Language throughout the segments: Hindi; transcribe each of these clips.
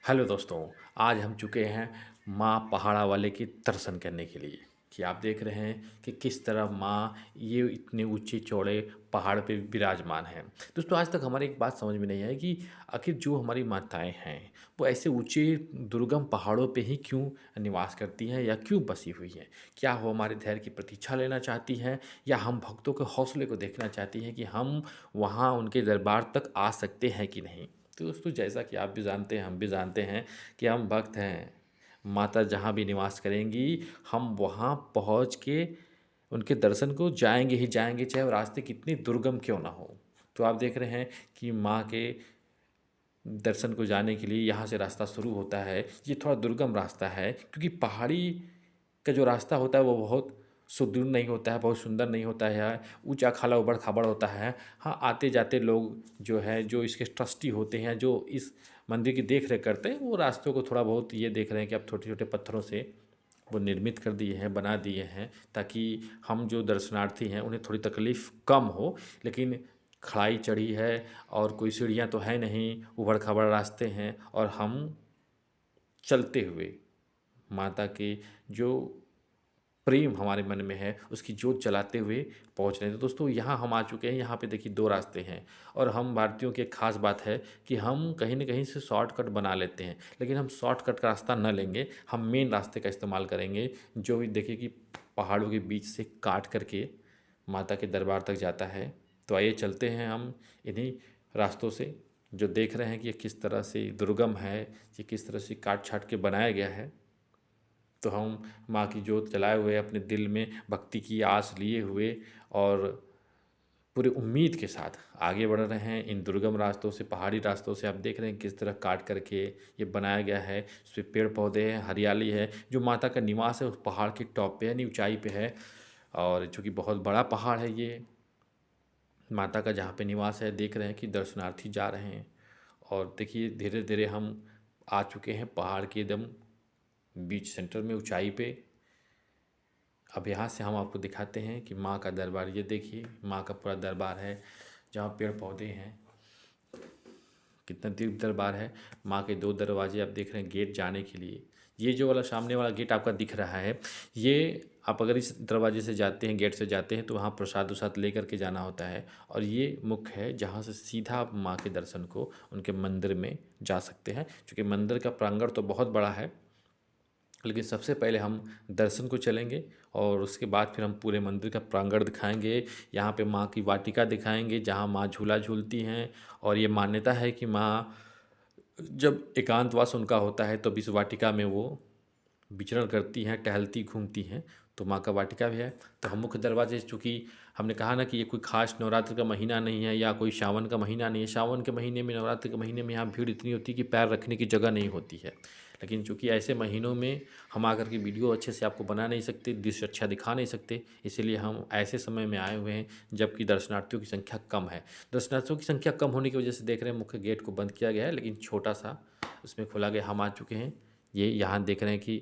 हेलो दोस्तों। आज हम चुके हैं माँ पहाड़ा वाले के दर्शन करने के लिए कि आप देख रहे हैं कि किस तरह माँ ये इतने ऊंचे चौड़े पहाड़ पे विराजमान हैं। दोस्तों, आज तक हमारी एक बात समझ में नहीं आई कि आखिर जो हमारी माताएं हैं वो ऐसे ऊंचे दुर्गम पहाड़ों पे ही क्यों निवास करती हैं या क्यों बसी हुई हैं। क्या वो हमारे धैर्य की प्रतीक्षा लेना चाहती हैं या हम भक्तों के हौसले को देखना चाहती हैं कि हम वहाँ उनके दरबार तक आ सकते हैं कि नहीं। तो दोस्तों, जैसा कि आप भी जानते हैं, हम भी जानते हैं कि हम भक्त हैं। माता जहाँ भी निवास करेंगी, हम वहाँ पहुँच के उनके दर्शन को जाएंगे ही जाएंगे, चाहे वो रास्ते कितनी दुर्गम क्यों ना हो। तो आप देख रहे हैं कि माँ के दर्शन को जाने के लिए यहाँ से रास्ता शुरू होता है। ये थोड़ा दुर्गम रास्ता है क्योंकि पहाड़ी का जो रास्ता होता है वो बहुत सुदृढ़ नहीं होता है, बहुत सुंदर नहीं होता है, ऊंचा खाला उबड़ खाबड़ होता है। हाँ, आते जाते लोग जो है, जो इसके ट्रस्टी होते हैं, जो इस मंदिर की देख रेख करते हैं, वो रास्तों को थोड़ा बहुत ये देख रहे हैं कि अब छोटे छोटे पत्थरों से वो निर्मित कर दिए हैं, बना दिए हैं, ताकि हम जो दर्शनार्थी हैं उन्हें थोड़ी तकलीफ़ कम हो। लेकिन खड़ाई चढ़ी है और कोई सीढ़ियाँ तो है नहीं, ऊबड़ खाबड़ रास्ते हैं और हम चलते हुए माता के जो प्रेम हमारे मन में है उसकी जोत जलाते हुए पहुंच रहे हैं। तो दोस्तों, यहाँ हम आ चुके हैं। यहाँ पे देखिए दो रास्ते हैं और हम भारतीयों की एक खास बात है कि हम कहीं ना कहीं से शॉर्टकट बना लेते हैं, लेकिन हम शॉर्टकट का रास्ता न लेंगे, हम मेन रास्ते का इस्तेमाल करेंगे, जो भी देखिए कि पहाड़ों के बीच से काट करके माता के दरबार तक जाता है। तो आइए चलते हैं हम इन्हीं रास्तों से, जो देख रहे हैं कि ये किस तरह से दुर्गम है, ये किस तरह से काट छाट के बनाया गया है। तो हम माँ की जोत जलाए हुए, अपने दिल में भक्ति की आस लिए हुए और पूरी उम्मीद के साथ आगे बढ़ रहे हैं इन दुर्गम रास्तों से, पहाड़ी रास्तों से। आप देख रहे हैं किस तरह काट करके ये बनाया गया है। इस पे पेड़ पौधे हैं, हरियाली है। जो माता का निवास है उस पहाड़ के टॉप पे यानी ऊंचाई पे है, और चूँकि बहुत बड़ा पहाड़ है ये, माता का जहाँ पे निवास है, देख रहे हैं कि दर्शनार्थी जा रहे हैं। और देखिए धीरे धीरे हम आ चुके हैं पहाड़ के एकदम बीच सेंटर में, ऊंचाई पे। अब यहाँ से हम आपको दिखाते हैं कि माँ का दरबार। ये देखिए माँ का पूरा दरबार है, जहाँ पेड़ पौधे हैं। कितना दिव्य दरबार है। माँ के दो दरवाजे आप देख रहे हैं गेट जाने के लिए। ये जो वाला सामने वाला गेट आपका दिख रहा है, ये आप अगर इस दरवाजे से जाते हैं, गेट से जाते हैं, तो वहाँ प्रसाद उसाद ले करके जाना होता है। और ये मुख्य है जहाँ से सीधा आप माँ के दर्शन को उनके मंदिर में जा सकते हैं। क्योंकि मंदिर का प्रांगण तो बहुत बड़ा है, लेकिन सबसे पहले हम दर्शन को चलेंगे और उसके बाद फिर हम पूरे मंदिर का प्रांगण दिखाएंगे। यहाँ पे माँ की वाटिका दिखाएंगे जहाँ माँ झूला झूलती हैं। और ये मान्यता है कि माँ जब एकांतवास उनका होता है तो इस वाटिका में वो विचरण करती हैं, टहलती घूमती हैं। तो माँ का वाटिका भी है। तो हम मुख्य दरवाजे, चूँकि हमने कहा ना कि ये कोई खास नवरात्र का महीना नहीं है या कोई सावन का महीना नहीं है। सावन के महीने में, नवरात्र के महीने में यहाँ भीड़ इतनी होती है कि पैर रखने की जगह नहीं होती है। लेकिन चूँकि ऐसे महीनों में हम आकर के वीडियो अच्छे से आपको बना नहीं सकते, दृश्य अच्छा दिखा नहीं सकते, इसीलिए हम ऐसे समय में आए हुए हैं जबकि दर्शनार्थियों की संख्या कम है। दर्शनार्थियों की संख्या कम होने की वजह से देख रहे हैं मुख्य गेट को बंद किया गया है, लेकिन छोटा सा उसमें खोला गया। हम आ चुके हैं। ये यहाँ देख रहे हैं कि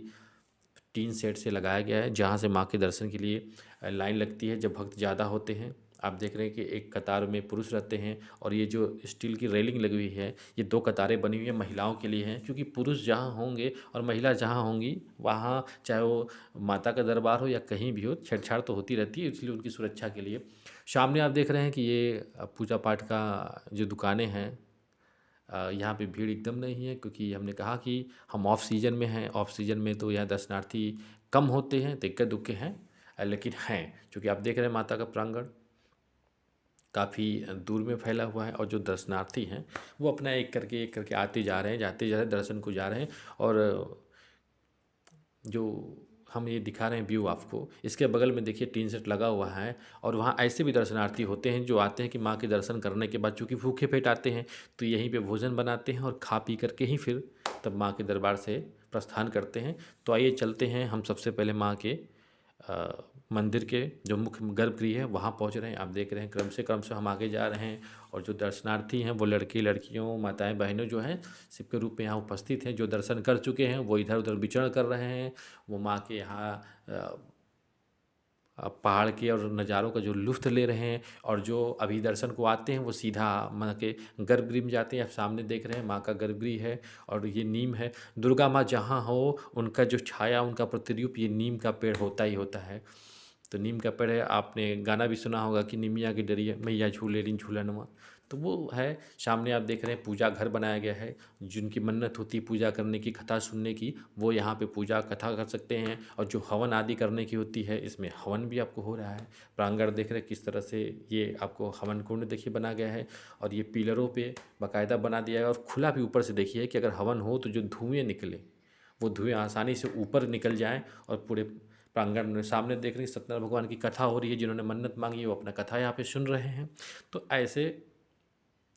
टीन सेट से लगाया गया है, जहाँ से माँ के दर्शन के लिए लाइन लगती है जब भक्त ज़्यादा होते हैं। आप देख रहे हैं कि एक कतार में पुरुष रहते हैं और ये जो स्टील की रेलिंग लगी हुई है, ये दो कतारें बनी हुई हैं, महिलाओं के लिए हैं। क्योंकि पुरुष जहाँ होंगे और महिला जहाँ होंगी, वहाँ चाहे वो माता का दरबार हो या कहीं भी हो, छेड़छाड़ तो होती रहती है, इसलिए उनकी सुरक्षा के लिए। सामने आप देख रहे हैं कि ये पूजा पाठ का जो दुकानें हैं, यहाँ पे भीड़ एकदम नहीं है, क्योंकि हमने कहा कि हम ऑफ सीज़न में हैं। ऑफ सीज़न में तो यहाँ दर्शनार्थी कम होते हैं, तो इक्के दुक्के हैं, लेकिन हैं। क्योंकि आप देख रहे हैं माता का प्रांगण काफ़ी दूर में फैला हुआ है और जो दर्शनार्थी हैं वो अपना एक करके आते जा रहे हैं, जाते जा रहे हैं, दर्शन को जा रहे हैं। और जो हम ये दिखा रहे हैं व्यू आपको, इसके बगल में देखिए टीन सेट लगा हुआ है। और वहाँ ऐसे भी दर्शनार्थी होते हैं जो आते हैं कि माँ के दर्शन करने के बाद, चूँकि भूखे पेट आते हैं, तो यहीं पे भोजन बनाते हैं और खा पी करके ही फिर तब माँ के दरबार से प्रस्थान करते हैं। तो आइए चलते हैं हम सबसे पहले माँ के मंदिर के जो मुख्य गर्भगृह है वहाँ पहुँच रहे हैं। आप देख रहे हैं क्रम से हम आगे जा रहे हैं। और जो दर्शनार्थी हैं वो लड़के लड़कियों, माताएं बहनों जो हैं, शिव के रूप में यहाँ उपस्थित हैं। जो दर्शन कर चुके हैं वो इधर उधर विचरण कर रहे हैं। वो माँ के यहाँ पहाड़ के और नज़ारों का जो लुत्फ़ ले रहे हैं, और जो अभी दर्शन को आते हैं वो सीधा माँ के गर्भगृह में जाते हैं। आप सामने देख रहे हैं माँ का गर्भगृह है और ये नीम है। दुर्गा माँ जहाँ हो उनका जो छाया, उनका प्रतिरूप ये नीम का पेड़ होता ही होता है। तो नीम का पेड़ है, आपने गाना भी सुना होगा कि निमिया की डरिया मैया झूले रही झूलनवा। तो वो है। सामने आप देख रहे हैं पूजा घर बनाया गया है। जिनकी मन्नत होती है पूजा करने की, कथा सुनने की, वो यहाँ पे पूजा कथा कर सकते हैं। और जो हवन आदि करने की होती है, इसमें हवन भी आपको हो रहा है। प्रांगण देख रहे हैं किस तरह से ये आपको हवन कुंड देखिए बना गया है। और ये पिलरों पे बाकायदा बना दिया है, और खुला भी ऊपर से देखिए कि अगर हवन हो तो जो धुएँ निकले वो धुएँ आसानी से ऊपर निकल जाएँ। और पूरे प्रांगण में सामने देख रहे हैं सत्यनारायण भगवान की कथा हो रही है। जिन्होंने मन्नत मांगी है वो अपना कथा यहाँ पे सुन रहे हैं। तो ऐसे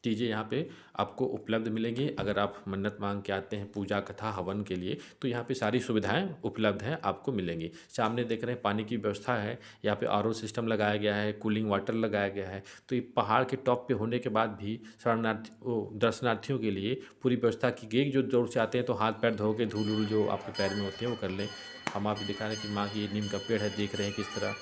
चीज़ें यहाँ पे आपको उपलब्ध मिलेंगी। अगर आप मन्नत मांग के आते हैं पूजा कथा हवन के लिए, तो यहाँ पे सारी सुविधाएं उपलब्ध हैं, आपको मिलेंगी। सामने देख रहे हैं पानी की व्यवस्था है। यहाँ पे आरओ सिस्टम लगाया गया है, कूलिंग वाटर लगाया गया है। तो ये पहाड़ के टॉप पे होने के बाद भी दर्शनार्थियों के लिए पूरी व्यवस्था की गई। जो दूर से आते हैं तो हाथ पैर धो के धूल वूल जो आपके पैर में होते हैं वो कर लें। हम आपको दिखा रहे हैं कि माँ की ये नीम का पेड़ है, देख रहे हैं किस तरह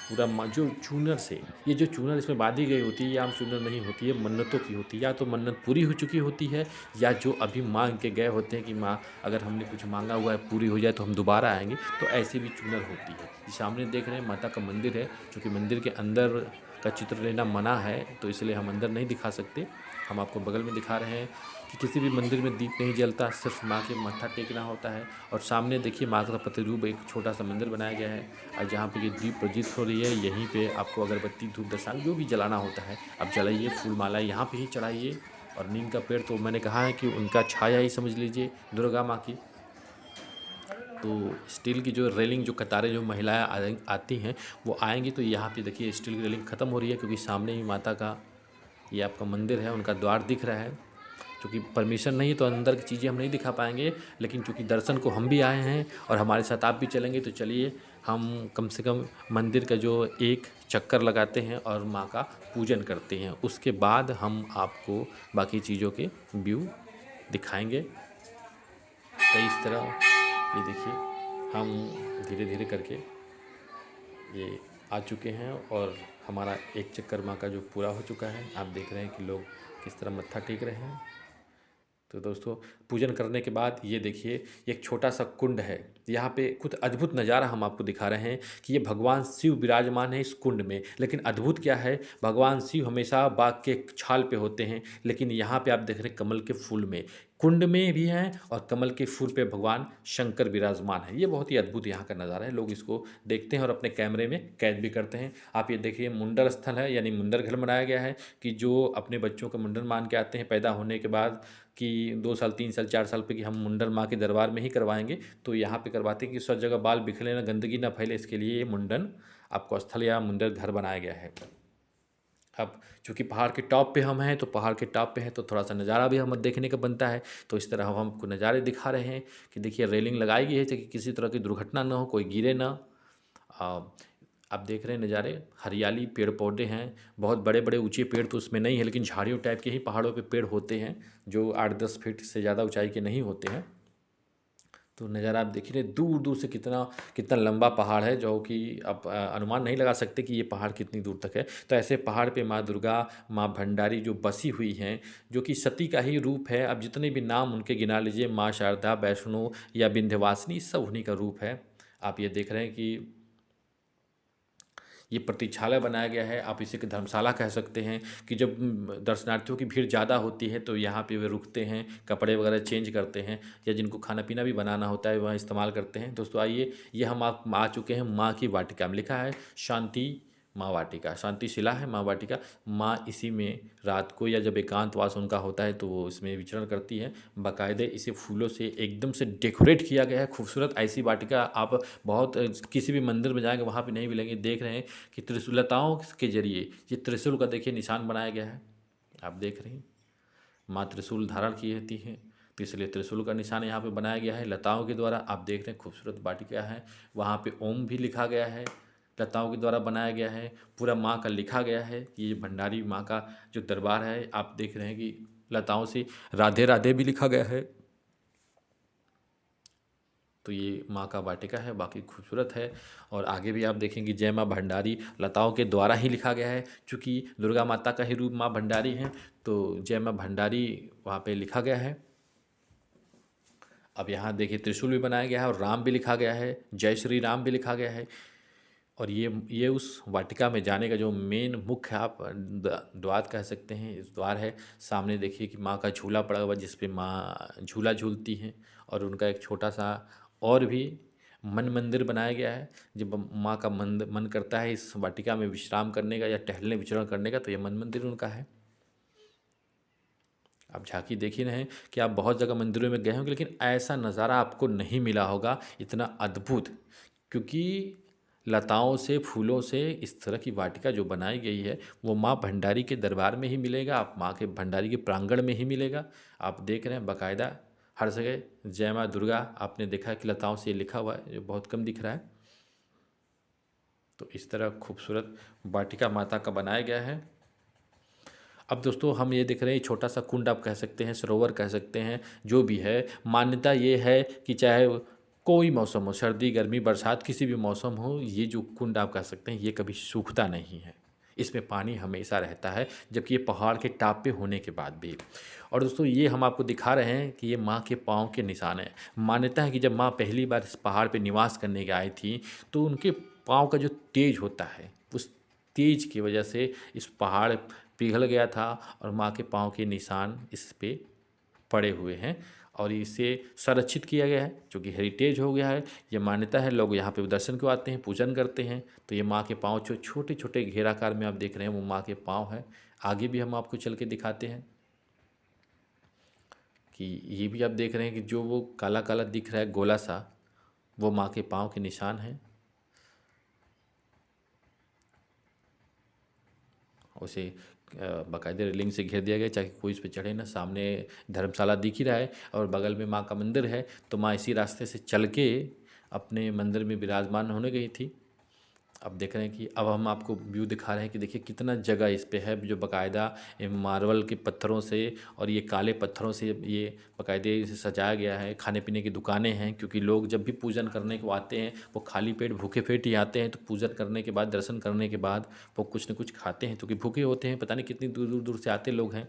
पूरा जो चूनर से, ये जो चूनर इसमें बांधी गई होती है, ये आम चूनर नहीं होती है, मन्नतों की होती है। या तो मन्नत पूरी हो चुकी होती है, या जो अभी मांग के गए होते हैं कि माँ अगर हमने कुछ मांगा हुआ है पूरी हो जाए तो हम दोबारा आएंगे, तो ऐसी भी चूनर होती है। ये सामने देख रहे हैं माता का मंदिर है, क्योंकि मंदिर के अंदर का चित्र लेना मना है, तो इसलिए हम अंदर नहीं दिखा सकते। हम आपको बगल में दिखा रहे हैं कि किसी भी मंदिर में दीप नहीं जलता, सिर्फ माँ के मत्था टेकना होता है। और सामने देखिए माँ का प्रतिरूप एक छोटा सा मंदिर बनाया गया है, और जहाँ पे ये दीप प्रज्वलित हो रही है, यहीं पे आपको अगरबत्ती धूप दर्शन जो भी जलाना होता है आप जलाइए। फूल माला यहाँ पे ही चढ़ाइए। और नीम का पेड़ तो मैंने कहा है कि उनका छाया ही समझ लीजिए दुर्गा माँ की। तो स्टील की जो रेलिंग, जो कतारें जो महिलाएं आती हैं वो आएंगी, तो यहाँ पे देखिए स्टील की रेलिंग ख़त्म हो रही है, क्योंकि सामने ही माता का ये आपका मंदिर है, उनका द्वार दिख रहा है। क्योंकि परमिशन नहीं है तो अंदर की चीज़ें हम नहीं दिखा पाएंगे, लेकिन चूँकि दर्शन को हम भी आए हैं और हमारे साथ आप भी चलेंगे, तो चलिए हम कम से कम मंदिर का जो एक चक्कर लगाते हैं और माँ का पूजन करते हैं। उसके बाद हम आपको बाकी चीज़ों के व्यू दिखाएंगे। तो इस तरह ये देखिए हम धीरे धीरे करके ये आ चुके हैं, और हमारा एक चक्कर माँ का जो पूरा हो चुका है। आप देख रहे हैं कि लोग किस तरह मत्था टेक रहे हैं। तो दोस्तों पूजन करने के बाद ये देखिए एक छोटा सा कुंड है। यहाँ पे कुछ अद्भुत नज़ारा हम आपको दिखा रहे हैं कि ये भगवान शिव विराजमान है इस कुंड में। लेकिन अद्भुत क्या है, भगवान शिव हमेशा बाघ के छाल पे होते हैं, लेकिन यहाँ पे आप देख रहे हैं कमल के फूल में, कुंड में भी हैं और कमल के फूल पे भगवान शंकर विराजमान है। ये बहुत ही अद्भुत यहाँ का नज़ारा है। लोग इसको देखते हैं और अपने कैमरे में कैद भी करते हैं। आप ये देखिए मुंडन स्थल है, यानी मुंडन घर बनाया गया है कि जो अपने बच्चों का मुंडन मान के आते हैं पैदा होने के बाद कि 2 साल 3 साल 4 साल पे कि हम मुंडन माँ के दरबार में ही करवाएंगे, तो यहाँ पे करवाते हैं कि सब जगह बाल बिखरे ना, गंदगी ना फैले, इसके लिए ये मुंडन आपको स्थल या मुंडन घर बनाया गया है। अब चूँकि पहाड़ के टॉप पे हम हैं, तो पहाड़ के टॉप पे हैं तो थोड़ा सा नज़ारा भी हमें देखने का बनता है। तो इस तरह हम आपको नज़ारे दिखा रहे हैं कि देखिए रेलिंग लगाई गई है ताकि किसी तरह की दुर्घटना ना हो, कोई गिरे ना। आप देख रहे हैं नज़ारे, हरियाली, पेड़ पौधे हैं। बहुत बड़े बड़े ऊंचे पेड़ तो उसमें नहीं है, लेकिन झाड़ियों टाइप के ही पहाड़ों पे पेड़ होते हैं जो 8-10 फीट से ज़्यादा ऊंचाई के नहीं होते हैं। तो नज़ारा आप देख रहे हैं दूर दूर से कितना कितना लंबा पहाड़ है, जो कि आप अनुमान नहीं लगा सकते कि ये पहाड़ कितनी दूर तक है। तो ऐसे पहाड़ पे माँ दुर्गा, माँ भंडारी जो बसी हुई हैं, जो कि सती का ही रूप है। अब जितने भी नाम उनके गिना लीजिए, माँ शारदा, वैष्णो या विंध्यवासिनी, सब उन्हीं का रूप है। आप ये देख रहे हैं कि ये प्रतीक्षालय बनाया गया है, आप इसे धर्मशाला कह सकते हैं। कि जब दर्शनार्थियों की भीड़ ज़्यादा होती है तो यहाँ पे वे रुकते हैं, कपड़े वगैरह चेंज करते हैं, या जिनको खाना पीना भी बनाना होता है वहाँ इस्तेमाल करते हैं। दोस्तों आइए, ये हम आप आ चुके हैं माँ की वाटिका में। लिखा है शांति माँ वाटिका, शांति शिला है माँ वाटिका। माँ इसी में रात को या जब एकांतवास उनका होता है तो वो इसमें विचरण करती है। बाकायदे इसे फूलों से एकदम से डेकोरेट किया गया है, खूबसूरत। ऐसी वाटिका आप बहुत किसी भी मंदिर में जाएंगे वहाँ भी नहीं मिलेंगे। देख रहे हैं कि त्रिशूलताओं के जरिए ये त्रिशूल का देखिए निशान बनाया गया है। आप देख रहे हैं माँ त्रिशूल धारण की होती है, तो इसलिए त्रिशूल का निशान यहाँ पे बनाया गया है लताओं के द्वारा। आप देख रहे हैं खूबसूरत वाटिका है, वहाँ पे ओम भी लिखा गया है, लताओं के द्वारा बनाया गया है। पूरा माँ का लिखा गया है कि ये भंडारी माँ का जो दरबार है। आप देख रहे हैं कि लताओं से राधे राधे भी लिखा गया है। तो ये माँ का वाटिका है, बाकी खूबसूरत है। और आगे भी आप देखेंगे जय माँ भंडारी लताओं के द्वारा ही लिखा गया है, चूँकि दुर्गा माता का ही रूप माँ भंडारी हैं, तो जय माँ भंडारी वहाँ पे लिखा गया है। अब यहाँ देखिए त्रिशूल भी बनाया गया है और राम भी लिखा गया है, जय श्री राम भी लिखा गया है। और ये उस वाटिका में जाने का जो मेन मुख्य आप द्वार कह सकते हैं, इस द्वार है। सामने देखिए कि माँ का झूला पड़ा हुआ जिस पे माँ झूला झूलती हैं, और उनका एक छोटा सा और भी मंदिर बनाया गया है। जब माँ का मन करता है इस वाटिका में विश्राम करने का या टहलने विचरण करने का, तो ये मंदिर उनका है। आप झांकी देख ही रहे हैं कि आप बहुत जगह मंदिरों में गए होंगे, लेकिन ऐसा नज़ारा आपको नहीं मिला होगा इतना अद्भुत, क्योंकि लताओं से फूलों से इस तरह की वाटिका जो बनाई गई है वो माँ भंडारी के दरबार में ही मिलेगा, आप माँ के भंडारी के प्रांगण में ही मिलेगा। आप देख रहे हैं बाकायदा हर जगह जय माँ दुर्गा आपने देखा है कि लताओं से लिखा हुआ है, जो बहुत कम दिख रहा है। तो इस तरह खूबसूरत वाटिका माता का बनाया गया है। अब दोस्तों हम ये देख रहे हैं छोटा सा कुंड आप कह सकते हैं, सरोवर कह सकते हैं, जो भी है। मान्यता ये है कि चाहे कोई मौसम हो, सर्दी गर्मी बरसात किसी भी मौसम हो, ये जो कुंड आप कह सकते हैं ये कभी सूखता नहीं है, इसमें पानी हमेशा रहता है, जबकि ये पहाड़ के टाप पे होने के बाद भी। और दोस्तों ये हम आपको दिखा रहे हैं कि ये माँ के पाँव के निशान हैं। मान्यता है कि जब माँ पहली बार इस पहाड़ पे निवास करने के आई थी, तो उनके पाँव का जो तेज होता है, उस तेज की वजह से इस पहाड़ पिघल गया था और माँ के पाँव के निशान इस पे पड़े हुए हैं, और इसे संरक्षित किया गया है, जो कि हेरिटेज हो गया है। ये मान्यता है, लोग यहाँ पे दर्शन को आते हैं, पूजन करते हैं। तो ये माँ के पाँव जो छोटे छोटे घेराकार में आप देख रहे हैं वो माँ के पाँव हैं। आगे भी हम आपको चल के दिखाते हैं कि ये भी आप देख रहे हैं कि जो वो काला काला दिख रहा है गोला सा, वो माँ के पाँव के निशान हैं। उसे बाकायदे रेलिंग से घेर दिया गया ताकि कोई इस पे चढ़े ना। सामने धर्मशाला दिख ही रहा है और बगल में माँ का मंदिर है, तो माँ इसी रास्ते से चल के अपने मंदिर में विराजमान होने गई थी। अब देख रहे हैं कि अब हम आपको व्यू दिखा रहे हैं कि देखिए कितना जगह इस पे है, जो बाकायदा मार्बल के पत्थरों से और ये काले पत्थरों से ये बाकायदे इसे सजाया गया है। खाने पीने की दुकानें हैं, क्योंकि लोग जब भी पूजन करने को आते हैं वो खाली पेट भूखे पेट ही आते हैं, तो पूजन करने के बाद दर्शन करने के बाद वो कुछ न कुछ खाते हैं, क्योंकि भूखे होते हैं। पता नहीं कितनी दूर दूर दूर से आते लोग हैं।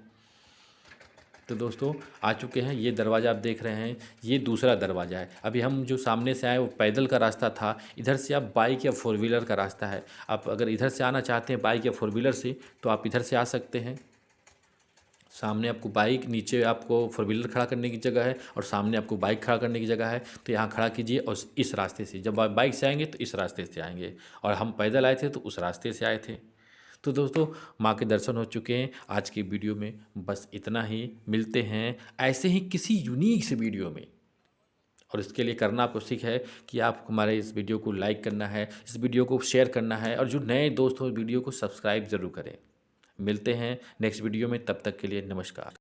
तो दोस्तों आ चुके हैं, ये दरवाज़ा आप देख रहे हैं, ये दूसरा दरवाज़ा है। अभी हम जो सामने से आए वो पैदल का रास्ता था, इधर से आप बाइक या फोर व्हीलर का रास्ता है। आप अगर इधर से आना चाहते हैं बाइक या फोर व्हीलर से, तो आप इधर से आ सकते हैं। सामने आपको बाइक, नीचे आपको फोर व्हीलर खड़ा करने की जगह है और सामने आपको बाइक खड़ा करने की जगह है। तो यहाँ खड़ा कीजिए और इस रास्ते से, जब आप बाइक से आएंगे तो इस रास्ते से आएंगे, और हम पैदल आए थे तो उस रास्ते से आए थे। तो दोस्तों माँ के दर्शन हो चुके हैं। आज की वीडियो में बस इतना ही, मिलते हैं ऐसे ही किसी यूनिक से वीडियो में। और इसके लिए करना आपको सीख है कि आप हमारे इस वीडियो को लाइक करना है, इस वीडियो को शेयर करना है, और जो नए दोस्त हो वीडियो को सब्सक्राइब ज़रूर करें। मिलते हैं नेक्स्ट वीडियो में, तब तक के लिए नमस्कार।